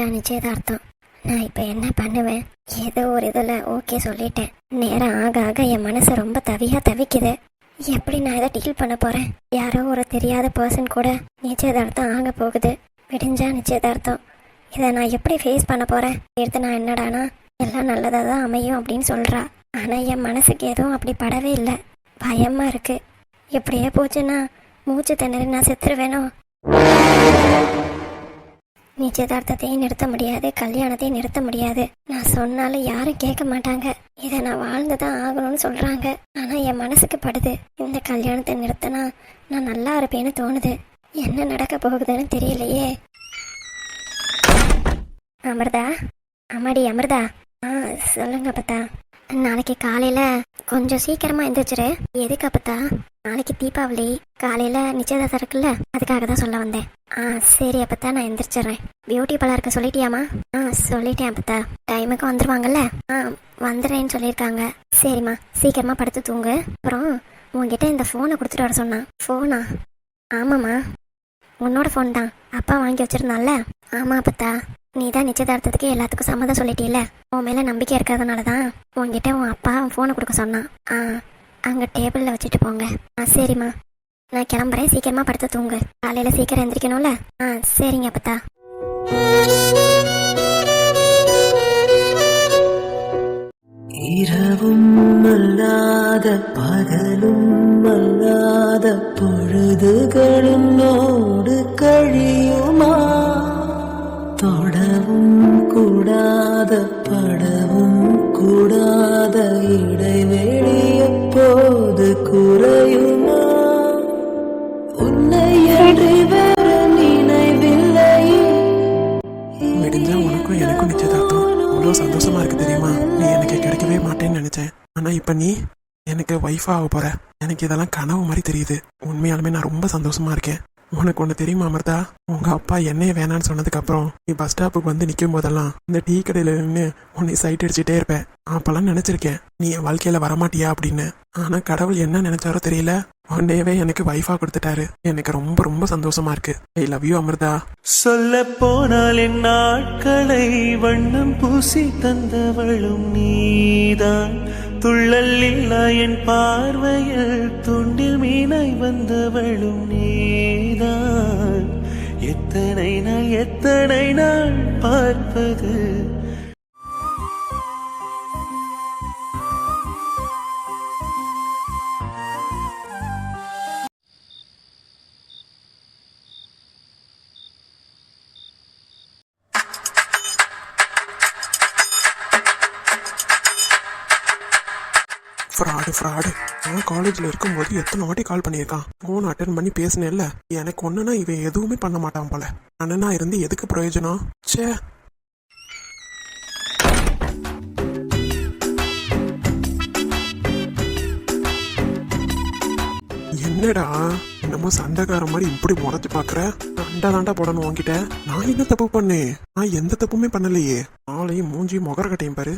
தான் நிச்சயதார்த்தம். நான் இப்போ என்ன பண்ணுவேன்? ஏதோ ஒரு இதில் ஓகே சொல்லிட்டேன். நேரம் ஆக ஆக என் மனசு ரொம்ப தவிக்குது. எப்படி நான் இதை டீல் பண்ண போகிறேன்? யாரோ ஒரு தெரியாத பர்சன் கூட நிச்சயதார்த்தம் ஆக போகுது. விடிஞ்சா நிச்சயதார்த்தம். இதை நான் எப்படி ஃபேஸ் பண்ண போகிறேன்? எடுத்து நான் என்னடானா எல்லாம் நல்லதாக தான் அமையும் அப்படின்னு சொல்கிறா. ஆனால் என் மனசுக்கு எதுவும் அப்படி படவே இல்லை. பயமாக இருக்குது. இப்படியே போச்சுன்னா மூச்சு திணறி நான் செத்துருவேனோ. நிச்சயதார்த்தத்தையும் நிறுத்த முடியாது, கல்யாணத்தையும் நிறுத்த முடியாது. நான் சொன்னாலும் யாரும் கேட்க மாட்டாங்க. இதை நான் வாழ்ந்துதான் ஆகணும்னு சொல்றாங்க. ஆனா என் மனசுக்கு படுது, இந்த கல்யாணத்தை நிறுத்தினா நான் நல்லா இருப்பேன்னு தோணுது. என்ன நடக்க போகுதுன்னு தெரியலையே. அமிர்தா, அம்மாடி அமிர்தா. சொல்லுங்க அப்பத்தா. நாளைக்கு காலையில கொஞ்சம் சீக்கிரமா எந்திரிச்சிரு. எதுக்கு அப்பத்தா? நாளைக்கு தீபாவளி, காலையில நிச்சயதார்த்தம் இருக்குல்ல, அதுக்காக தான் சொல்ல வந்தேன். சரி அப்பத்தா, நான் எந்திரிச்சிடுறேன். பியூட்டி பார்லருக்கு சொல்லிட்டியாமா? சொல்லிட்டேன் அப்பத்தா. டைமுக்கு வந்துருவாங்கல்ல? வந்துடுறேன்னு சொல்லியிருக்காங்க. சரிம்மா, சீக்கிரமா படுத்து தூங்கு. அப்புறம் உங்ககிட்ட இந்த ஃபோனை கொடுத்துட்டு வர சொன்னான். ஃபோனா? ஆமாம்மா, உன்னோட ஃபோன் தான். அப்பா வாங்கி வச்சிருந்தான்ல. ஆமா அப்பத்தா, நீ தான் நிச்சயதார்த்தத்துக்கு எல்லாத்துக்கும் சம்மதம் சொல்லிட்டீல்ல. உன் மேல நம்பிக்கை இருக்கிறதுனால தான் உன்கிட்ட உன் அப்பா ஃபோனை கொடுக்க சொன்னான். அங்கே டேபிளில் வச்சுட்டு போங்க. சரிம்மா, நான் கிளம்புறேன். சீக்கிரமா படுத்து தூங்கு. காலையில் சீக்கிரம் எந்திரிக்கணும்ல? சரிங்க அப்பத்தா. இரவும் அல்லாத பகலும் அல்லாத பொழுதுகளும் நோடு கழியுமா? தொடவும் கூடாத படவும் கூடாத இடைவெளி எப்போது குறையுமா? உன்னை என்று வேற நினைவில்லை. விடிஞ்சா உனக்கும் எனக்கும் நிச்சயதார்த்தம். அவ்வளோ சந்தோஷமா இருக்கு தெரியுமா? நீ எனக்கு கிடைக்கவே மாட்டேன்னு நினைச்சேன். ஆனா இப்ப நீ எனக்கு ஒய்ஃபா ஆக போற. எனக்கு இதெல்லாம் கனவு மாதிரி தெரியுது. உண்மையாலுமே நான் ரொம்ப சந்தோஷமா இருக்கேன். உனக்கு ஒன்று தெரியுமா அமிர்தா? உங்க அப்பா என்னைய வேணான்னு சொன்னதுக்கு அப்புறம் நீ பஸ் ஸ்டாப்புக்கு வந்து நிற்கும் போதெல்லாம் இந்த டீ கடையில நின்று உன்னை சைட் அடிச்சுட்டே இருப்பேன். அப்பெல்லாம் நினைச்சிருக்கேன் நீ என் வாழ்க்கையில வரமாட்டியா அப்படின்னு. ஆனா கடவுள் என்ன நினைச்சாரோ தெரியல, உன்னையவே எனக்கு வைஃபா கொடுத்துட்டாரு. எனக்கு ரொம்ப ரொம்ப சந்தோஷமா இருக்கு. I love you Amrita. சொல்ல போனால் என் நாட்களை வண்ணம் பூசி தந்தவளும் நீதான். துள்ளல் இல்லா என் பார்வையில் துண்டில் மீனாய் வந்தவளும் நீதான். எத்தனை நாள் பார்ப்பது. ஃப்ராடு. நான் காலேஜில் இருக்கும்போது எத்தனை வாட்டி கால் பண்ணியிருக்கான். ஃபோன் அட்டன் பண்ணி பேசினேன்ல. எனக்கு ஒன்றுனா இவன் எதுவுமே பண்ண மாட்டான் போல. அண்ணனா இருந்து எதுக்கு பிரயோஜனம்? சே, என்னடா என்னமோ சண்டைக்கார மாதிரி இப்படி முறைச்சு பாக்குற? சண்டை தாண்டா போடணும் உன்கிட்ட. நான் என்ன தப்பு பண்ணேன்? நான் எந்த தப்புமே பண்ணலையே. ஆளையும் மூஞ்சியும் முகரக்கட்டையும் பாரு.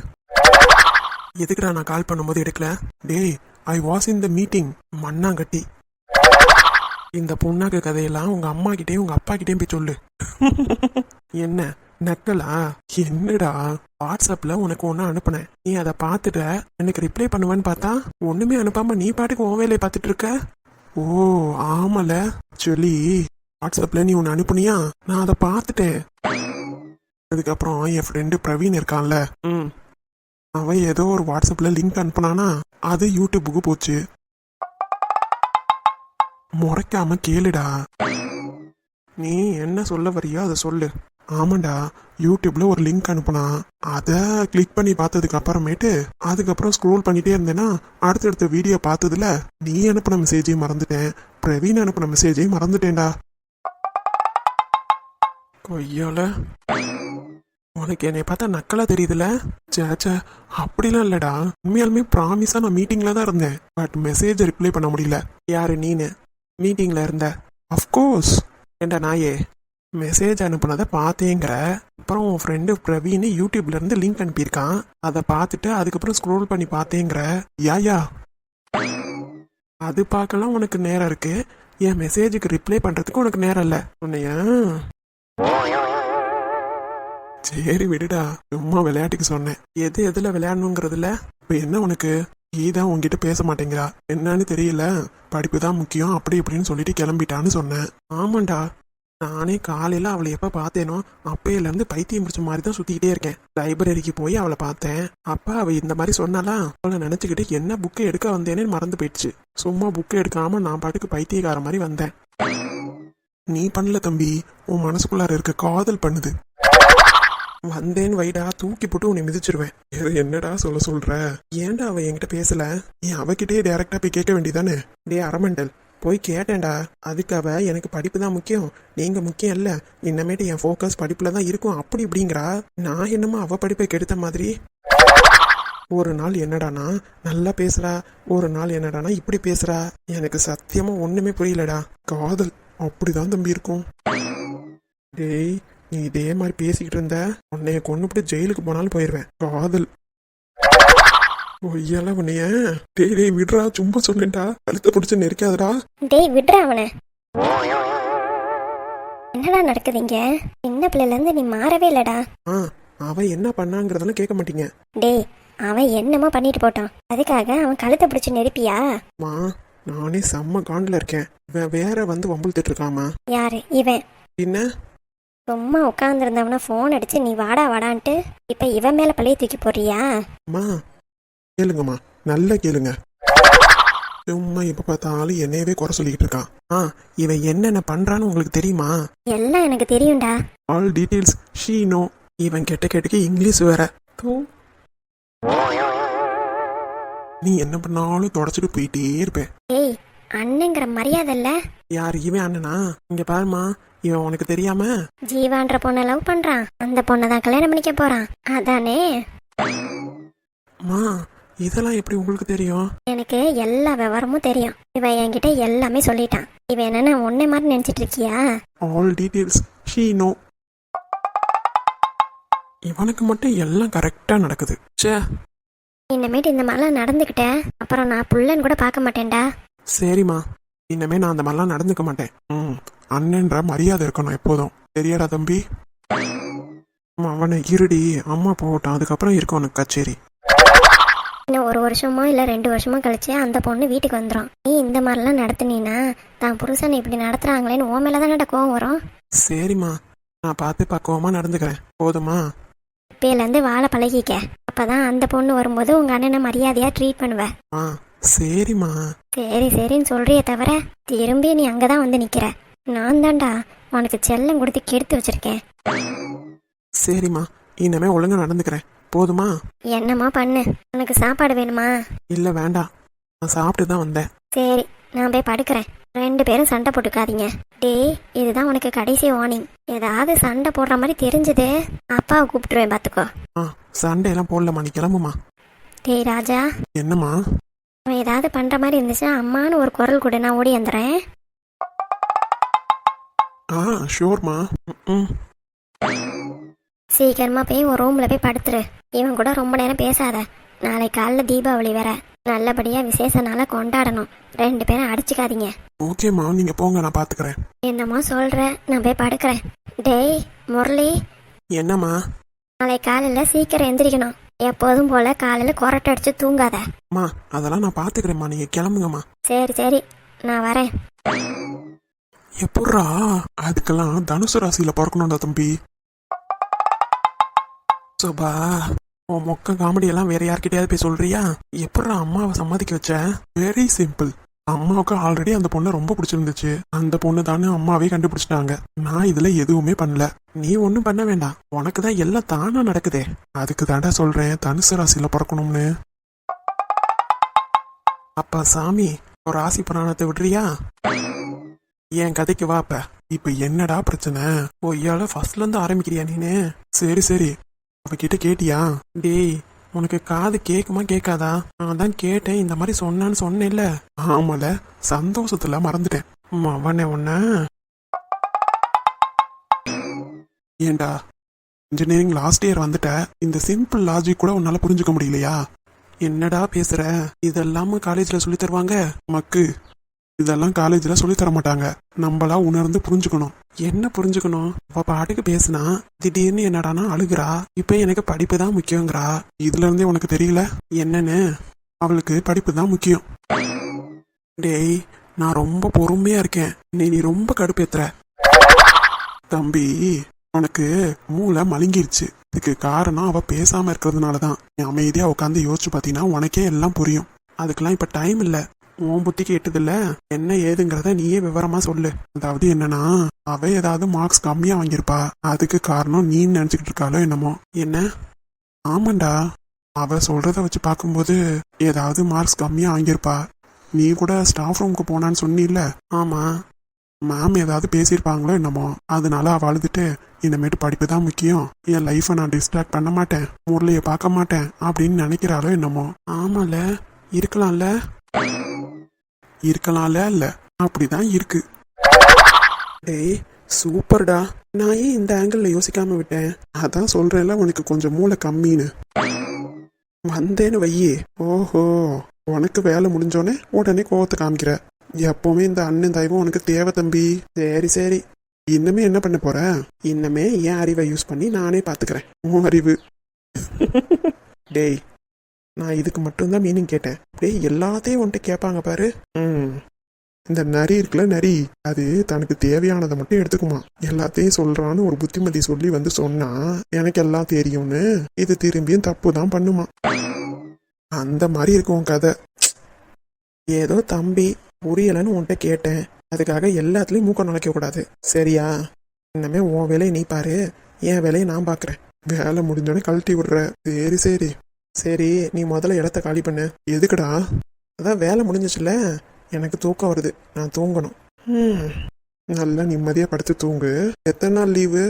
எதுக்குடா நான் கால் பண்ணும்போது எடுக்கல? டேய், I was in the meeting. மண்ணாங்கட்டி. இந்த புண்ணாக்கு கதையெல்லாம் உங்க அம்மா கிட்டேயும் உங்க அப்பா கிட்டேயும் போய் சொல்லு. என்ன நக்கலா? என்னடா வாட்ஸ்அப்ல உனக்கு ஒன்னு அனுப்புனேன். நீ அதை பார்த்துட்ட, எனக்கு ரிப்ளை பண்ணுவேன்னு பார்த்தா ஒண்ணுமே அனுப்பாம நீ பாட்டுக்கு உன் வேலையை பார்த்துட்டு இருக்க. ஓ ஆமல சொல்லி வாட்ஸ்அப்ல நீ ஒன்னு அனுப்புனியா? நான் அதை பார்த்துட்டேன். அதுக்கப்புறம் என் ஃப்ரெண்டு பிரவீன் இருக்கான்ல, அவன் ஏதோ ஒரு வாட்ஸ்அப்ல லிங்க் அனுப்புனானா, அது யூடியூபுக்கு போச்சு. முறைக்காம கேளுடா. நீ என்ன சொல்ல வரியா அதை சொல்லு. ஆமாண்டா, யூடியூப்ல ஒரு லிங்க் அனுப்புனா, அதை கிளிக் பண்ணி பார்த்ததுக்கு அப்புறமேட்டு அதுக்கப்புறம் ஸ்க்ரோல் பண்ணிட்டே இருந்தேன்னா அடுத்தடுத்த வீடியோ பார்த்ததுல நீ அனுப்பின மெசேஜையும் மறந்துட்டேன், பிரவீன் அனுப்பின மெசேஜையும் மறந்துட்டேன்டா. கொய்யால உனக்கு என்னை பார்த்தா நக்கலா தெரியுதுல? சேச்சா, அப்படிலாம் இல்லடா. உண்மையாலுமே ப்ராமிஸா நான் மீட்டிங்ல தான் இருந்தேன். பட் மெசேஜ் ரிப்ளை பண்ண முடியல. யாரு நீனு மீட்டிங்ல இருந்த? அஃப்கோர்ஸ். ஏண்டா நாயே, மெசேஜ் அனுப்புனதை பார்த்தேங்கிற. அப்புறம் உன் ஃப்ரெண்டு பிரவீன் யூடியூப்ல இருந்து லிங்க் அனுப்பியிருக்கான், அதை பார்த்துட்டு அதுக்கப்புறம் ஸ்க்ரோல் பண்ணி பார்த்தேங்கிற. யா அது பார்க்கலாம் உனக்கு நேரம் இருக்கு, என் மெசேஜுக்கு ரிப்ளை பண்றதுக்கு உனக்கு நேரம் இல்லை. உன்னையா சரி விடுடா, சும்மா விளையாட்டுக்கு சொன்னேன். எது எதுல விளையாடணுங்கிறதுல இப்ப என்ன உனக்கு? தான் உன்கிட்ட பேச மாட்டேங்கிறா, என்னன்னு தெரியல. படிப்பு தான் முக்கியம் அப்படி இப்படின்னு சொல்லிட்டு கிளம்பிட்டான்னு சொன்னேன். ஆமாண்டா, நானே காலையில அவளை எப்ப பார்த்தேனோ அப்பையில இருந்து பைத்தியம் பிடிச்ச மாதிரி தான் சுத்திக்கிட்டே இருக்கேன். லைப்ரரிக்கு போய் அவளை பார்த்தேன். அப்ப அவ இந்த மாதிரி சொன்னாலா, அவளை நினைச்சுக்கிட்டு என்ன புக்கை எடுக்க வந்தேனே மறந்து போயிடுச்சு. சும்மா புக்கை எடுக்காம நான் பாட்டுக்கு பைத்தியக்கார மாதிரி வந்தேன். நீ பண்ணல தம்பி, உன் மனசுக்குள்ளார இருக்க காதல் பண்ணுது. வந்தேன் வைடா, தூக்கி போட்டு உன்னை மிதிச்சிருவேன். என்னடா சொல்ற? ஏன்டா அவ என்கிட்ட பேசல? நீ அவகிட்டயே டைரக்டா போய் கேட்க வேண்டியதானே? டே அரமண்டல், போய் கேட்டேன்டா. அதுக்கு அவ எனக்கு படிப்பு தான் முக்கியம், நீங்க முக்கியம் இல்ல, இன்னமேட்டு என் ஃபோக்கஸ் படிப்புல தான் இருக்கும் அப்படி இப்படிங்கிறா. நான் என்னமோ அவ படிப்பை கெடுத்த மாதிரி. ஒரு நாள் என்னடானா நல்லா பேசுறா, ஒரு நாள் என்னடானா இப்படி பேசுறா. எனக்கு சத்தியமா ஒண்ணுமே புரியலடா. காதல் அப்படிதான் தம்பி இருக்கும். டேய், நீ இதே மாதிரி பேசிக்கிட்டு இருந்த உன்னைய கொன்னுபிட்டு ஜெயிலுக்கு போனாலும் போயிடுவேன். காதல் ஒய்யால உன்னைய. டேய் விடுறா, சும்மா சொன்னேன்டா, கழுத்தை பிடிச்சு நெரிக்காதடா. டேய் விட்றா அவனை. என்னடா நடக்குதுங்க? சின்ன பிள்ளைல இருந்து நீ மாறவே இல்லடா. அவ என்ன பண்ணாங்கிறதெல்லாம் கேட்க மாட்டீங்க. டேய், அவன் என்னமோ பண்ணிட்டு போட்டான், அதுக்காக அவன் கழுத்தை பிடிச்சு நெருப்பியா? மா, நானே செம்ம காண்டில் இருக்கேன். இவன் வேற வந்து வம்புழுத்துட்டு இருக்காமா. யாரு இவன்? என்ன சும்மா உட்காந்துருந்தவன ஃபோன் அடிச்சு நீ வாடா வாடான்ட்டு இப்ப இவன் மேல பழைய தூக்கி போடுறியா? அம்மா கேளுங்கம்மா, நல்லா கேளுங்க. சும்மா இப்ப பார்த்தாலும் என்னையவே குறை சொல்லிக்கிட்டு இருக்கான். இவன் என்னென்ன பண்றான்னு உங்களுக்கு தெரியுமா? எல்லாம் எனக்கு தெரியும்டா. All details she know. இவன் கெட்ட கேட்டுக்கு இங்கிலீஷ் வேற. நீ என்ன பண்ணாலும் தொடச்சிட்டு போயிட்டே இருப்பேன். ஏய், அண்ணங்கிற மரியாதை இல்ல? யார் இவன் அண்ணனா? இங்க பாருமா, இவன் உனக்கு தெரியாம ஜீவான்ற பொண்ணை லவ் பண்றான். அந்த பொண்ணை தான் கல்யாணம் பண்ணிக்க போறான், அதானே? மா, இதெல்லாம் எப்படி உங்களுக்கு தெரியும்? எனக்கு எல்லா விவரமும் தெரியும். இவன் என்கிட்ட எல்லாமே சொல்லிட்டான். இவன் என்னன்னா உன்னை மாதிரி நினைச்சிட்டு இருக்கியா? All details she know. இவனுக்கு மட்டும் எல்லாம் கரெக்டா நடக்குது. ச்சே, இனிமேட்டு இந்த மாதிரிலாம் நடந்துக்கிட்ட அப்புறம் நான் புள்ளன்னு கூட பார்க்க மாட்டேன்டா. சரிம்மா, இனிமே நான் அந்த மாதிரிலாம் நடந்துக்க மாட்டேன். அண்ணன்ற மரியாதை இருக்கணும் எப்போதும், தெரியாடா தம்பி? அவனை இருடி, அம்மா போகட்டும், அதுக்கப்புறம் இருக்கும் உனக்கு கச்சேரி. இன்னும் 1 வருஷமோ இல்லை 2 வருஷமோ கழிச்சு அந்த பொண்ணு வீட்டுக்கு வந்துடும். நீ இந்த மாதிரிலாம் நடத்துனீன்னா தான் புருஷனை இப்படி நடத்துறாங்களேன்னு உன் மேலே தான் கோவம் வரும். சரிம்மா, நான் பார்த்து பக்குவமா நடந்துக்கிறேன், போதுமா? இப்பேலேருந்து வாழ பழகிக்க. அப்பதான் அந்த பொண்ணு வரும்போது உங்க அண்ணனை மரியாதையா ட்ரீட் பண்ணுவ. சரிம்மா. சரி சரின்னு சொல்றியே தவிர திரும்பி நீ அங்கதான் வந்து நிக்கிற. நான் தான்டா உனக்கு செல்லம் கொடுத்து கெடுத்து வச்சிருக்கேன். சரிம்மா, இனிமே ஒழுங்கா நடந்துக்கிறேன், போதுமா? என்னம்மா பண்ணு. உனக்கு சாப்பாடு வேணுமா? இல்ல வேண்டாம், நான் சாப்பிட்டு தான் வந்தேன். சரி, நான் போய் படுக்கிறேன். 2 பேரும் சண்டை போட்டுக்காதீங்க. டேய், இதுதான் உனக்கு கடைசி வார்னிங். ஏதாவது சண்டை போடுற மாதிரி தெரிஞ்சது அப்பாவை கூப்பிட்டுருவேன், பாத்துக்கோ. சண்டை எல்லாம் போடலம்மா, நீ கிளம்புமா. டேய் ராஜா. என்னம்மா? அவன் ஏதாவது பண்ற மாதிரி இருந்துச்சுன்னா அம்மானு ஒரு குரல் கூட, நான் ஓடி வந்துடுறேன். ஷூர்மா. சீக்கிரமா போய் ஒரு ரூம்ல போய் படுத்துரு. இவன் கூட ரொம்ப நேரம் பேசாத. நாளைக்கு காலைல தீபாவளி வேற, நல்லபடியா விசேஷ நாள கொண்டாடணும். 2 பேரும் அடிச்சுக்காதீங்க. ஓகேம்மா, நீங்க போங்க, நான் பாத்துக்கிறேன். என்னமோ சொல்ற, நான் போய் படுக்கிறேன். டேய் முரளி. என்னம்மா? நாளைக்கு காலையில சீக்கிரம் எந்திரிக்கணும். எப்போதும் போல காலையில கொரட்டை அடிச்சு தூங்காத. அம்மா, அதெல்லாம் நான் பாத்துக்கிறேம்மா, நீங்க கிளம்புங்கம்மா. சரி சரி, நான் வரேன். எப்பட்றா? அதுக்கெல்லாம் தனுசு ராசியில பிறக்கணும்டா தம்பி. சோபா, உன் மொக்க காமெடி எல்லாம் வேற யார்கிட்டயாவது போய் சொல்றியா? எப்பட்றா அம்மாவை சம்மதிக்க வச்ச? Very simple. அம்மாவுக்கு ஆல்ரெடி அந்த பொண்ணை ரொம்ப பிடிச்சிருந்துச்சு. அந்த பொண்ணு தானே அம்மாவே கண்டுபிடிச்சிட்டாங்க. நான் இதுல எதுவுமே பண்ணல. நீ ஒண்ணும் பண்ண வேண்டாம், உனக்கு தான் எல்லாம் தானா நடக்குதே. அதுக்கு தாண்டா சொல்றேன் தனுசு ராசியில பிறக்கணும்னு. அப்பா சாமி, ஒரு ராசி புராணத்தை விடுறியா? என் கதைக்கு வாப்ப. இப்ப என்னடா பிரச்சனை? பொய்யால ஃபர்ஸ்ட்ல இருந்து ஆரம்பிக்கிறியா நீனு? சரி சரி, அவகிட்ட கேட்டியா? டேய், உனக்கு காது கேக்குமா கேட்காதா? நான் தான் கேட்டேன், இந்த மாதிரி சொன்னான்னு சொன்னேன்ல. ஆமால, சந்தோஷத்துல மறந்துட்டேன். அவனே உன்ன. ஏண்டா, இன்ஜினியரிங் லாஸ்ட் இயர் வந்துட்ட, இந்த சிம்பிள் லாஜிக் கூட உன்னால புரிஞ்சுக்க முடியலையா? என்னடா பேசுற? இதெல்லாம காலேஜ்ல சொல்லி தருவாங்க மக்கு? இதெல்லாம் காலேஜ்ல சொல்லி தர மாட்டாங்க. நம்மளா உணர்ந்து புரிஞ்சுக்கணும். என்ன புரிஞ்சுக்கணும்? அவ பாட்டுக்கு பேசுனா திடீர்னு என்னடானா அழுகுறா. இப்ப எனக்கு படிப்பு தான் முக்கியங்கிறா. இதுல இருந்தே உனக்கு தெரியல என்னன்னு? அவளுக்கு படிப்பு தான் முக்கியம். டேய், நான் ரொம்ப பொறுமையா இருக்கேன். நீ ரொம்ப கடுப்பேத்துற. தம்பி, உனக்கு மூளை மழுங்கிருச்சு. இதுக்கு காரணம் அவ பேசாம இருக்கிறதுனாலதான். நீ அமைதியா உட்காந்து யோசிச்சு பாத்தீங்கன்னா உனக்கே எல்லாம் புரியும். அதுக்கெல்லாம் இப்ப டைம் இல்ல. உன் புத்திக்கு எட்டுதில்ல. என்ன ஏதுங்கிறத நீயே விவரமா சொல்லு. அதாவது என்னன்னா, அவ ஏதாவது மார்க்ஸ் கம்மியா வாங்கியிருப்பா. அதுக்கு காரணம் நீ நினைச்சுக்கிட்டு இருக்காளோ என்னமோ. என்ன? ஆமாண்டா, அவ சொல்றத வச்சு பார்க்கும்போது ஏதாவது மார்க்ஸ் கம்மியா வாங்கியிருப்பா. நீ கூட ஸ்டாஃப் ரூமுக்கு போனான்னு சொன்னில்ல? ஆமா. மேம் ஏதாவது பேசியிருப்பாங்களோ என்னமோ. அதனால அவ அழுதுட்டு இனிமேட்டு படிப்பு தான் முக்கியம், என் லைஃப்பை நான் டிஸ்ட்ராக்ட் பண்ண மாட்டேன், முரளியை பார்க்க மாட்டேன் அப்படின்னு நினைக்கிறாளோ என்னமோ. ஆமால, இருக்கலாம்ல. இருக்கலாம்ல இல்ல, அப்படிதான் இருக்கு. டேய் சூப்பர்டா. நான் ஏன் இந்த ஆங்கிள் யோசிக்காம விட்டேன்? அதான் சொல்றேன்ல உனக்கு கொஞ்சம் மூளை கம்மின்னு. வந்தேன்னு வையே. ஓஹோ, உனக்கு வேலை முடிஞ்சோடனே உடனே கோவத்தை காமிக்கிற. எப்பவுமே இந்த அண்ணன் தயவும் உனக்கு தேவை தம்பி. சரி சரி, இன்னமே என்ன பண்ண போற? இன்னமே என் அறிவை யூஸ் பண்ணி நானே பாத்துக்கிறேன். உன் அறிவு. டேய், நான் இதுக்கு மட்டும்தான் மீனிங் கேட்டேன். டேய், எல்லாத்தையும் உன்கிட்ட கேட்பாங்க பாரு. இந்த நரி இருக்குல்ல, நரி, அது தனக்கு தேவையானதை மட்டும் எடுத்துக்குமா. எல்லாத்தையும் சொல்றான்னு ஒரு புத்திமதி சொல்லி வந்து சொன்னா எனக்கு எல்லாம் தெரியும்னு இது திரும்பியும் தப்பு தான் பண்ணுமா. அந்த மாதிரி இருக்கும் உன் கதை. ஏதோ தம்பி புரியலன்னு உன்கிட்ட கேட்டேன், அதுக்காக எல்லாத்துலயும் மூக்க நுழைக்க கூடாது சரியா? இன்னமே உன் வேலையை நீ பாரு, என் வேலையை நான் பாக்குறேன். வேலை முடிஞ்சோடனே கழட்டி விடுற. சரி சரி சரி, நீ முதல்ல இடத்த காலி பண்ணு. எதுக்குடா? அதான் வேலை முடிஞ்சிச்சுல, எனக்கு தூக்கம் வருது, நான் தூங்கணும். நல்லா நிம்மதியா படுத்து தூங்கு. எத்தனை நாள் லீவு?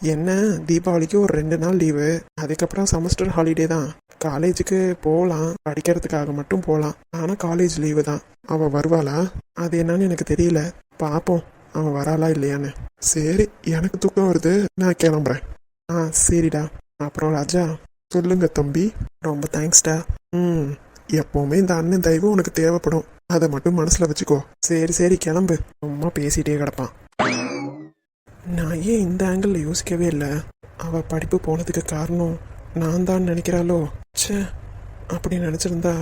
என்ன, தீபாவளிக்கு ஒரு 2 நாள் லீவு. அதுக்கப்புறம் செமஸ்டர் ஹாலிடே தான். காலேஜுக்கு போகலாம், படிக்கிறதுக்காக மட்டும் போகலாம். ஆனால் காலேஜ் லீவு தான். அவள் வருவாளா? அது என்னன்னு எனக்கு தெரியல. பார்ப்போம் அவன் வராளா இல்லையான்னு. சரி, எனக்கு தூக்கம் வருது, நான் கிளம்புறேன். சரிடா. அப்புறம் ராஜா? சொல்லுங்க தம்பி. ரொம்ப தேங்க்ஸ்டா. எப்பவுமே இந்த அண்ணன் தயவு உனக்கு தேவைப்படும், அதை மட்டும் மனசுல வச்சுக்கோ. சரி சரி, கிளம்பு. சும்மா பேசிட்டே கிடப்பான். நான் ஏன் இந்த ஆங்கிள் யோசிக்கவே இல்லை? அவ படிப்பு போனதுக்கு காரணம் நான் தான் நினைக்கிறாளோ? ச்சே, அப்படி நினைச்சிருந்தா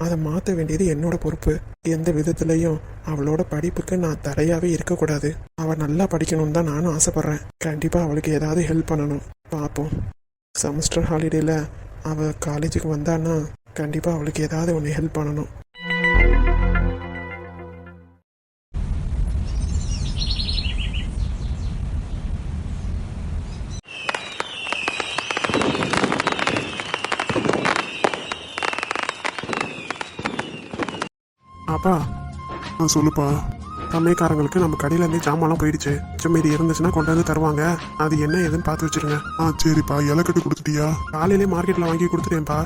அதை மாற்ற வேண்டியது என்னோட பொறுப்பு. எந்த விதத்துலையும் அவளோட படிப்புக்கு நான் தடையாவே இருக்கக்கூடாது. அவள் நல்லா படிக்கணும்னு தான் நானும் ஆசைப்படுறேன். கண்டிப்பாக அவளுக்கு ஏதாவது ஹெல்ப் பண்ணணும். பார்ப்போம். செமஸ்டர் ஹாலிடேல அவள் காலேஜுக்கு வந்தான்னா கண்டிப்பாக அவளுக்கு ஏதாவது ஒன்று ஹெல்ப் பண்ணணும். அப்பா, சொல்லுப்பா. சமையக்காரங்களுக்கு நம்ம கடையில இருந்து ஜாமான்லாம் போயிடுச்சு. மீதி இருந்துச்சுன்னா கொண்டு வந்து தருவாங்க. அது என்ன ஏதுன்னு பார்த்து வச்சிருங்க. சரிப்பா. இலக்கட்டு கொடுத்துட்டியா? காலையிலே மார்க்கெட்ல வாங்கி கொடுத்துட்டேன்ப்பா.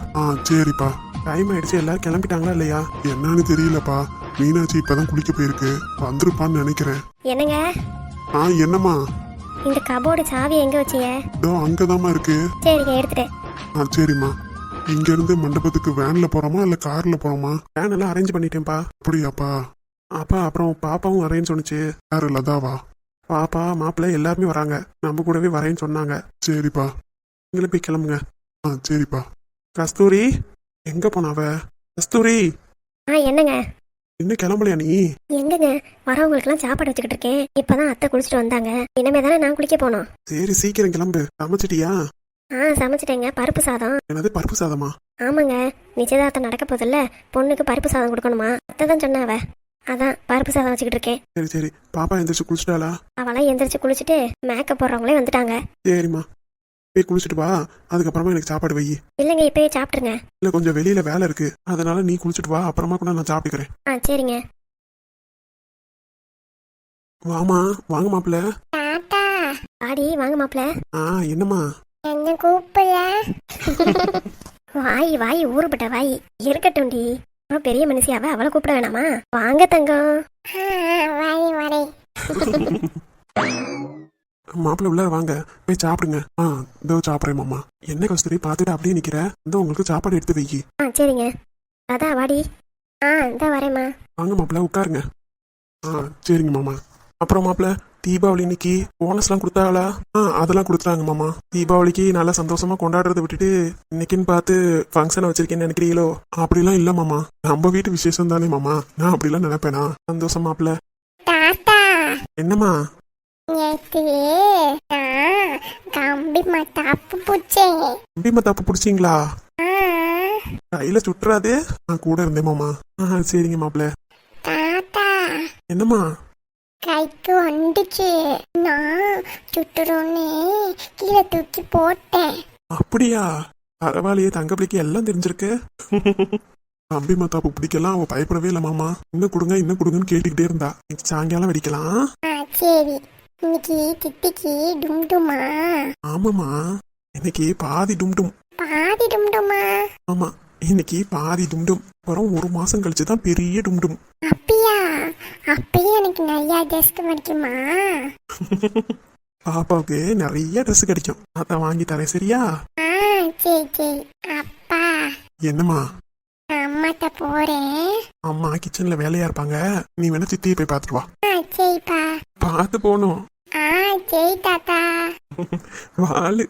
சரிப்பா. டைம் ஆயிடுச்சு, எல்லாரும் கிளம்பிட்டாங்களா இல்லையா? என்னன்னு தெரியலப்பா. மீனாட்சி இப்பதான் குளிக்க போயிருக்கு, வந்துருப்பான்னு நினைக்கிறேன். என்னங்க? என்னம்மா? இந்த கபோர்டு சாவி எங்க வச்சீங்க? இதோ அங்கதாம்மா இருக்கு. சரிங்க, எடுத்துட்டேன். சரிம்மா. இங்க இருந்து மண்டபத்துக்கு வேன்ல போறோமா இல்ல கார்ல போறோமா? வேன் எல்லாம் அரேஞ்ச் பண்ணிட்டேன்ப்பா. அப்படியாப்பா? அப்பா, அப்புறம் பாப்பாவும் வரேன்னு சொன்னுச்சு. யாரு, லதாவா? பாப்பா மாப்பிள்ளை எல்லாருமே வராங்க, நம்ம கூடவே வரேன்னு சொன்னாங்க. சரிப்பா, நீங்களும் போய் கிளம்புங்க. சரிப்பா. கஸ்தூரி எங்க போனாவ? கஸ்தூரி. என்னங்க? இன்னும் கிளம்பலையா நீ? எங்கங்க, வரவங்களுக்குலாம் சாப்பாடு வச்சுக்கிட்டு இருக்கேன். இப்பதான் அத்தை குளிச்சுட்டு வந்தாங்க, இனிமே தானே நான் குளிக்க போனோம். சரி, சீக்கிரம் கிளம்பு. சமைச்சிட்டியா? சமைச்சிட்டேங்க. பருப்பு சாதம். என்னது, பருப்பு சாதமா? ஆமாங்க, நிச்சயதார்த்தம் நடக்க போதில்ல, பொண்ணுக்கு பருப்பு சாதம் கொடுக்கணுமா. அத்தை தான் சொன்னாவ, அதான் பருப்பு சாதம் வச்சுக்கிட்டு இருக்கேன். சரி சரி. பாப்பா எந்திரிச்சு குளிச்சுட்டாளா? அவளாம் எந்திரிச்சு குளிச்சுட்டு மேக்கப் போடுறவங்களே வந்துட்டாங்க. சரிம்மா, போய் குளிச்சுட்டு வா. அதுக்கப்புறமா எனக்கு சாப்பாடு வை. இல்லைங்க, இப்பயே சாப்பிட்டுருங்க. இல்ல, கொஞ்சம் வெளியில வேலை இருக்கு, அதனால நீ குளிச்சுட்டு வா, அப்புறமா கூட நான் சாப்பிட்டுக்கிறேன். சரிங்க. வாமா, வாங்க மாப்பிள்ள. ஆடி வாங்க மாப்பிள்ள. என்னம்மா? என்ன கூப்பிடல? வாய் வாய் ஊறுபட்ட வாய் இருக்கட்டும்டி. பெரிய மனுஷியாவ, அவளை கூப்பிட வேணாமா? வாங்க தங்கம். மாப்பிள்ள உள்ள வாங்க, போய் சாப்பிடுங்க. இதோ சாப்பிட்றேன் மாமா. என்ன கஸ்தூரி பார்த்துட்டு அப்படியே நிக்கிற? இதோ உங்களுக்கு சாப்பாடு எடுத்து வை. சரிங்க. அதான் வாடி. இந்த வரேம்மா. வாங்க மாப்பிள்ள, உட்காருங்க. சரிங்க மாமா. அப்புறம் மாப்பிள்ள தீபாவளி இன்னைக்கு போனஸ்லாம் கொடுத்தாங்களா? அதெல்லாம் கொடுத்துட்டாங்க மாமா. தீபாவளிக்கு நல்லா சந்தோஷமா கொண்டாடுறதை விட்டுட்டு இன்னைக்குன்னு பார்த்து ஃபங்க்ஷனை வச்சிருக்கேன்னு நினைக்கிறீங்களோ? அப்படிலாம் இல்ல மாமா, நம்ம வீட்டு விசேஷம் தானே மாமா, நான் அப்படிலாம் நினைப்பேனா? சந்தோஷம் மாப்பிள்ள. தாத்தா என்னம்மா? நேத்து நான் கம்பி மத்தாப்பு பூச்சேன். கம்பிமா தப்பு பிடிச்சிங்களா? கையில சுட்டுறாதே, நான் கூட இருந்தேன் மாமா. சரிங்க மாப்பிள்ள. தாத்தா என்னம்மா? கைக்கு வந்துச்சு, நான் சுட்டுறோன்னு கீழே தூக்கி போட்டேன். அப்படியா? பரவாயில்லையே, தங்க பிள்ளைக்கு எல்லாம் தெரிஞ்சிருக்கு. கம்பி மத்தாப்பு பிடிக்கலாம் அவ பயப்படவே இல்லை மாமா. இன்னும் கொடுங்க இன்னும் கொடுங்கன்னு கேட்டுக்கிட்டே இருந்தா. இன்னைக்கு சாயங்காலம் வெடிக்கலாம். சரி, இன்னைக்கு சித்திக்கு டும்டுமா? ஆமாமா, இன்னைக்கு பாதி டும்டும். பாதி டும்டுமா? ஆமா, இன்னைக்கு பாதி டும்டும். அப்புறம் ஒரு மாசம் கழிச்சு தான் பெரிய டும்டும். அப்படியா? அப்பயே எனக்கு நிறைய ட்ரெஸ் கிடைக்குமா? பாப்பாவுக்கு நிறைய ட்ரெஸ் கிடைக்கும், அதான் வாங்கி தரேன் சரியா? சரி சரி. அப்பா என்னம்மா? அம்மாட்ட போறேன். அம்மா கிச்சன்ல வேலையா இருப்பாங்க, நீ வேணா சித்தியை போய் பார்த்துட்டு வா. சரிப்பா. பார்த்து போகணும். சரி தாத்தா. வாளு.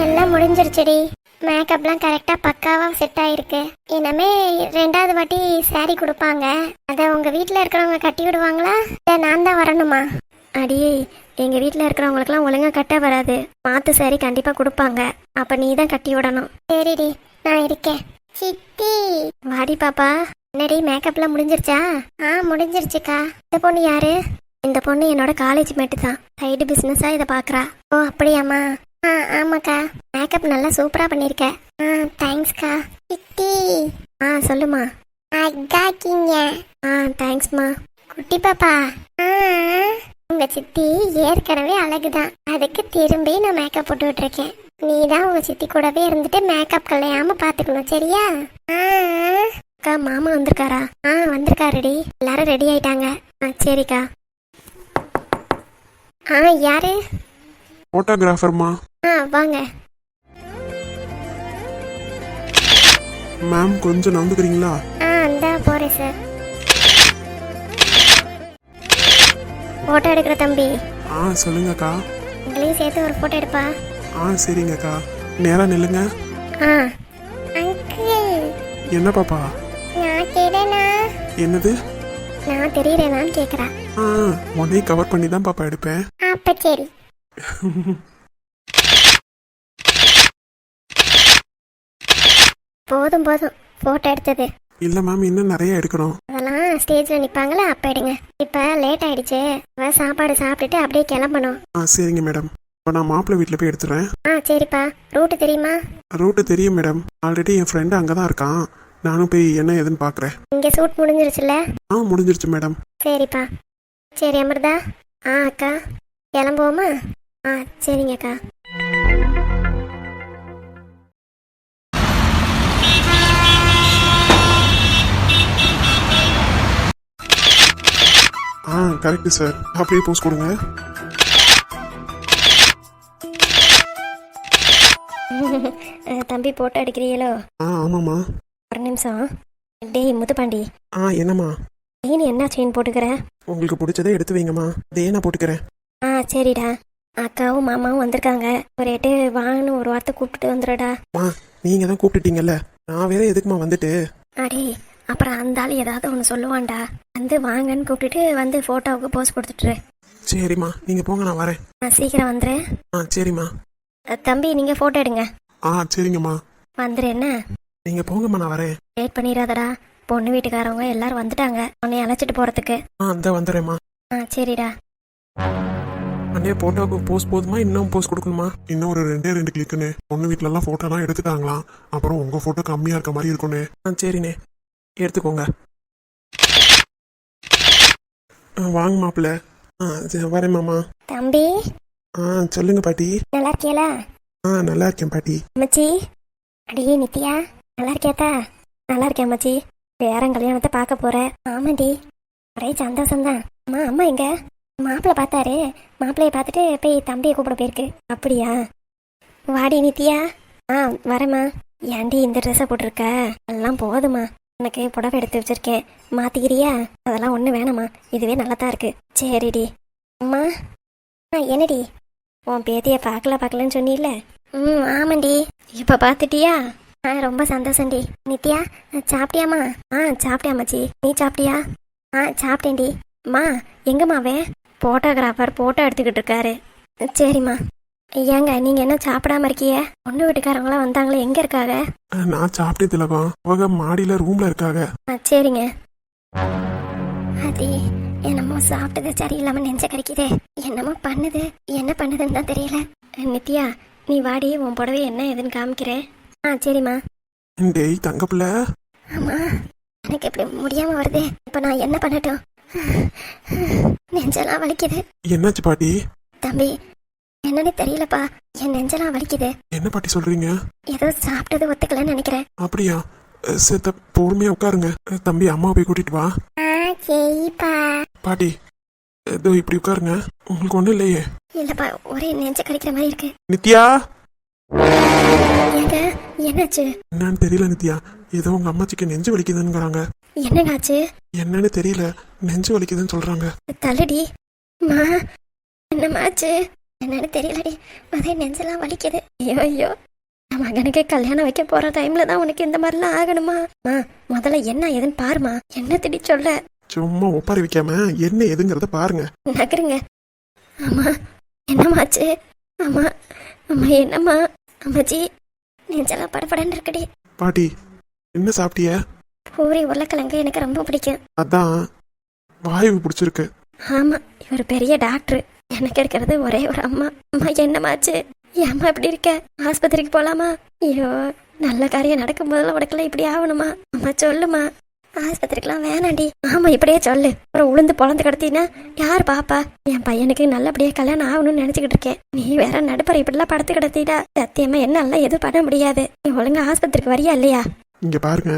எல்லாம் முடிஞ்சிருச்சுடி. மேக்கப்லாம் கரெக்டா பக்காவா செட் ஆயிருக்கு. இனிமே 2வது வாட்டி saree கொடுப்பாங்க, அதை உங்க வீட்டில் இருக்கிறவங்க கட்டி விடுவாங்களா இல்லை நான் தான் வரணுமா? அடியே, எங்க வீட்டில் இருக்கிறவங்களுக்குலாம் ஒழுங்கா கட்ட வராது. மாத்து saree கண்டிப்பா கொடுப்பாங்க, அப்ப நீ தான் கட்டி விடணும். சரிடி, நான் இருக்கேன். சித்தி வாடி பாப்பா. என்னடி மேக்கப்லாம் முடிஞ்சிருச்சா? முடிஞ்சிருச்சுக்கா. இந்த பொண்ணு யாரு? இந்த பொண்ணு என்னோட காலேஜ் மேட்டு தான். சைடு பிசினஸா இதை பாக்குறா. ஓ அப்படியாம்மா? ஆமாக்கா. மேக்கப் நல்லா சூப்பரா பண்ணிருக்க. தேங்க்ஸ்க்கா. சித்தி சொல்லுமா. அக்காக்கிங்க. தேங்க்ஸ்மா. குட்டி பாப்பா, உங்க சித்தி ஏற்கனவே அழகுதான், அதுக்கு திரும்பி நான் மேக்கப் போட்டு விட்டுருக்கேன். நீ தான் உங்க சித்தி கூடவே இருந்துட்டு மேக்கப் கலையாம பாத்துக்கணும் சரியா? அக்கா மாமா வந்திருக்காரா? வந்திருக்காருடி. எல்லாரும் ரெடி ஆயிட்டாங்க. சரிக்கா. யாரு? போட்டோகிராஃபர்மா. வாங்க. மேம் கொஞ்சம் நம்புக்கிறீங்களா? இந்தா போறேன் சார். போட்டோ எடுக்கிற தம்பி. சொல்லுங்கக்கா. உங்களையும் சேர்த்து ஒரு போட்டோ எடுப்பா. சரிங்கக்கா. நேரா நில்லுங்க. அங்கிள். என்ன பாப்பா? நான் கேடனா? என்னது? நான் தெரியறேனான்னு கேக்குறேன். உன்னை கவர் பண்ணி தான் பாப்பா எடுப்பேன். அப்ப சரி. போதும் போதும் போட்டோ எடுத்தது. இல்ல மேம், இன்னும் நிறைய எடுக்கணும். அதெல்லாம் ஸ்டேஜ்ல நிப்பாங்களா, அப்ப எடுங்க. இப்ப லேட் ஆயிடுச்சு, சாப்பாடு சாப்பிட்டுட்டு அப்படியே கிளம்பணும். சரிங்க மேடம், இப்போ நான் மாப்பிள்ளை வீட்டில் போய் எடுத்துறேன். சரிப்பா. ரூட்டு தெரியுமா? ரூட்டு தெரியும் மேடம், ஆல்ரெடி என் ஃப்ரெண்டு அங்கே தான் இருக்கான். நானும் போய் என்ன ஏதுன்னு பார்க்குறேன். இங்கே ஷூட் முடிஞ்சிருச்சுல்ல? முடிஞ்சிருச்சு மேடம். சரிப்பா. சரி அமிர்தா. அக்கா கிளம்புவோமா? சரிங்க அக்கா. கரெக்டு சார், அப்படியே போஸ்ட் கொடுங்க. தம்பி போட்டோ அடிக்கிறீங்களோ? ஆமாம்மா. ஒரு நிமிஷம். டேய் முத்துப்பாண்டி. என்னம்மா? நீ என்ன செயின் போட்டுக்கிற? உங்களுக்கு பிடிச்சதே எடுத்து வைங்கம்மா, அதே நான் போட்டுக்கிறேன். சரிடா. அக்காவும் மாமாவும் வந்திருக்காங்க, ஒரு எட்டு வாங்கன்னு ஒரு வார்த்தை கூப்பிட்டுட்டு வந்துடுடா. நீங்க தான் கூப்பிட்டுட்டீங்கல்ல, நான் வேற எதுக்குமா வந்துட்டு? அடே, அப்புறம் அந்த ஆள் ஏதாவது ஒன்று சொல்லுவான்டா. வந்து வாங்கன்னு கூப்பிட்டுட்டு வந்து ஃபோட்டோவுக்கு போஸ்ட் கொடுத்துட்டுரு. சரிம்மா, நீங்கள் போங்க, நான் வரேன். சீக்கிரம் வந்துரு. சரிம்மா. தம்பி நீங்கள் ஃபோட்டோ எடுங்க. சரிங்கம்மா. வந்துரு. என்ன? நீங்கள் போங்கம்மா, நான் வரேன். லேட் பண்ணிடாதடா, பொண்ணு வீட்டுக்காரவங்க எல்லாரும் வந்துட்டாங்க உன்னை அழைச்சிட்டு போகிறதுக்கு. இந்த வந்துடுறேம்மா. சரிடா. அண்ணே, போட்டோவுக்கு போஸ்ட் போதுமா, இன்னும் போஸ்ட் கொடுக்கணுமா? இன்னும் ஒரு 2 கிளிக்குன்னு. பொண்ணு வீட்டிலலாம் ஃபோட்டோலாம் எடுத்துட்டாங்களாம், அப்புறம் உங்கள் ஃபோட்டோ கம்மியாக இருக்க மாதிரி இருக்குண்ணே. சரிண்ணே, எடுத்துக்கோங்க. வாங்க மாப்பிள்ள. வரேன் மாமா. தம்பி. சொல்லுங்க பாட்டி. நல்லா இருக்கியலா? நல்லா இருக்கேன் பாட்டி. அம்மச்சி. அடியே நித்யா, நல்லா இருக்கியாத்தா? நல்லா இருக்கேன் அம்மச்சி. பேரன் கல்யாணத்தை பார்க்க போற? ஆமாடி, ஒரே சந்தோஷம்தான். அம்மா எங்க? மாப்பிள்ளை பார்த்தாரு, மாப்பிள்ளைய பார்த்துட்டு போய் தம்பியை கூப்பிட போயிருக்கு. அப்படியா? வாடி நித்யா. வரேம்மா. ஏன்டி இந்த ட்ரெஸ்ஸை போட்டிருக்க? எல்லாம் போதுமா, உனக்கு புடவை எடுத்து வச்சிருக்கேன், மாத்திக்கிறியா? அதெல்லாம் ஒன்றும் வேணாம்மா, இதுவே நல்லா தான் இருக்கு. சரிடி. அம்மா. என்னடி உன் பேத்தியை பார்க்கலன்னு சொன்னில்ல? ஆமாண்டி. இப்போ பார்த்துட்டியா? ரொம்ப சந்தோஷம்டி. நித்யா சாப்பிட்டியாம்மா? சாப்பிட்டியாம்மாச்சி, நீ சாப்பிட்டியா? சாப்பிட்டேன்டி. அம்மா எங்கம்மாவே? ஃபோட்டோகிராஃபர் ஃபோட்டோ எடுத்துக்கிட்டு இருக்காரு. சரிம்மா. ஏங்க நீங்கள் என்ன சாப்பிடாம இருக்கீங்க? பொண்ணு வீட்டுக்காரங்களாம் வந்தாங்களே, எங்கே இருக்காங்க? நான் சாப்பிட்டே திலகம், அவங்க மாடியில ரூம்ல இருக்காங்க. சரிங்க. அது என்னமோ சாப்பிட்டது சரியில்லாம நெஞ்ச கறிக்குதே, என்னமோ பண்ணுது, என்ன பண்ணுதுன்னு தான் தெரியல. நித்யா நீ வாடி, உன் புடவை என்ன ஏதுன்னு காமிக்கிறேன். சரிம்மா. டேய் தங்க பிள்ளை. ஆமா, எனக்கு இப்படி முடியாம வருதே, இப்ப நான் என்ன பண்ணட்டும்? நெஞ்செல்லாம் வலிக்குது. என்னாச்சு பாட்டி? தம்பி என்னன்னு தெரியலப்பா, என் நெஞ்செல்லாம் வலிக்குது. என்ன பாட்டி சொல்றீங்க? ஏதோ சாப்பிட்டது ஒத்துக்கலன்னு நினைக்கிறேன். அப்படியா? சேத்த பொறுமையா உட்காருங்க. தம்பி அம்மா போய் கூட்டிட்டு வா. சரிப்பா. பாட்டி ஏதோ இப்படி உட்காருங்க, உங்களுக்கு ஒண்ணும் இல்லையே? இல்லப்பா, ஒரே நெஞ்ச கடிக்கிற மாதிரி இருக்கு. நித்யா. ஏங்க என்னாச்சு? என்னன்னு தெரியல நித்யா, ஏதோ உங்க அம்மாச்சிக்கு நெஞ்சு வலிக்குதுங்கிறாங்க. என்னடாச்சு? என்னன்னு தெரியல, நெஞ்சு வலிக்குதுன்னு சொல்றாங்க. தள்ளுடி. மா என்னமாச்சு? என்னன்னு தெரியலடி, அதே நெஞ்செல்லாம் வலிக்குது. ஐயோ, நம்ம மகனுக்கு கல்யாணம் வைக்க போற டைம்ல தான் உனக்கு இந்த மாதிரிலாம் ஆகணுமா? முதல்ல என்ன ஏதுன்னு பாருமா, என்ன திடி சொல்ல. சும்மா ஒப்பாரி வைக்காம என்ன எதுங்கிறத பாருங்க. நகருங்க. ஆமா என்னமாச்சு? ஆமா அம்மா, என்னம்மா? அம்மாச்சி நெஞ்செல்லாம் படப்படன்னு இருக்குடி. பாட்டி என்ன சாப்பிட்டிய? பூரி உருளைக்கிழங்கு எனக்கு ரொம்ப பிடிக்கும். அதான் வாயு பிடிச்சிருக்கு. ஆமா, இவர் பெரிய டாக்டர், எனக்கு இருக்கிறது ஒரே ஒரு அம்மா. அம்மா என்னமாச்சு? என் அம்மா எப்படி இருக்க? ஆஸ்பத்திரிக்கு போலாமா? ஐயோ, நல்ல காரியம் நடக்கும் போதெல்லாம் உடக்கெல்லாம் இப்படி ஆகணுமா? அம்மா சொல்லுமா, ஆஸ்பத்திரிக்கெல்லாம் வேணாண்டி. ஆமா இப்படியே சொல்லு, அப்புறம் உளுந்து பொழந்து கிடத்தினா யார் பாப்பா? என் பையனுக்கு நல்லபடியா கல்யாணம் ஆகணும்னு நினைச்சுக்கிட்டு இருக்கேன். நீ வேற நடுப்பற இப்படிலாம் படுத்து கிடத்திட்டா சத்தியமா என்னால எதுவும் பண்ண முடியாது. நீ ஒழுங்கா ஆஸ்பத்திரிக்கு வரியா இல்லையா? இங்க பாருங்க,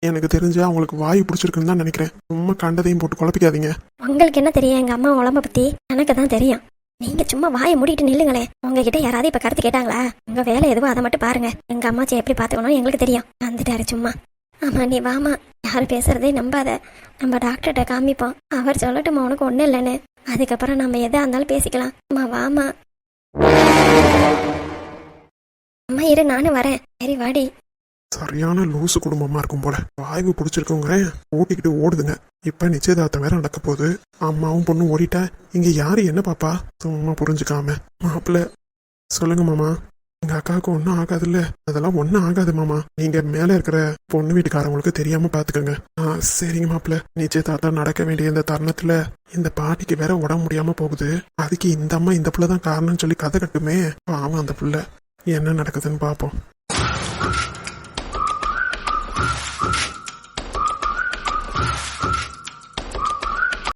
எனக்கு தெரிஞ்சு அவங்களுக்கு வாயு பிடிச்சிருக்குன்னு தான் நினைக்கிறேன். சும்மா கண்டதையும் போட்டு குழப்பிக்காதீங்க. உங்களுக்கு என்ன தெரியும் எங்க அம்மா உடம்ப பத்தி? எனக்கு தான் தெரியும். நீங்க சும்மா வாயை மூடிட்டு நில்லுங்களே. உங்ககிட்ட யாராவது இப்ப கருத்து கேட்டாங்களா? உங்க வேலை எதுவோ அதை மட்டும் பாருங்க. எங்க அம்மாச்சி எப்படி பாத்துக்கணும் எங்களுக்கு தெரியும். வந்துட்டாரு சும்மா. ஆமா நீ வாமா, யாரு பேசுறதே நம்பாத. நம்ம டாக்டர்கிட்ட காமிப்போம், அவர் சொல்லட்டுமா உனக்கு ஒண்ணு இல்லைன்னு. அதுக்கப்புறம் நம்ம எதா இருந்தாலும் பேசிக்கலாம். அம்மா வாமா. அம்மா இரு, நானும் வரேன். சரி வாடி. சரியான லூசு குடும்பமா இருக்கும் போல. வாய்வு பிடிச்சிருக்கோங்க ஓட்டிக்கிட்டு ஓடுதுங்க. இப்ப நிச்சயதார்த்தம் வேற நடக்க போகுது. அம்மாவும் பொண்ணும் ஓடிட்டா இங்க யாரு என்ன பாப்பா? சும்மா புரிஞ்சுக்காம. மாப்பிள்ள சொல்லுங்க மாமா. எங்க அக்காவுக்கு ஒன்னும் ஆகாதுல்ல? அதெல்லாம் ஒன்னும் ஆகாது மாமா. நீங்க மேல இருக்கிற பொண்ணு வீட்டுக்காரங்களுக்கு தெரியாம பாத்துக்கோங்க. சரிங்க மாப்பிள்ள. நிச்சயதார்த்தம் நடக்க வேண்டிய இந்த தருணத்துல இந்த பாட்டிக்கு வேற உடம்பு முடியாம போகுது. அதுக்கு இந்த அம்மா இந்த புள்ளதான் காரணம்னு சொல்லி கதை கட்டுமே. பாவம் அந்த புள்ள. என்ன நடக்குதுன்னு பாப்போம்.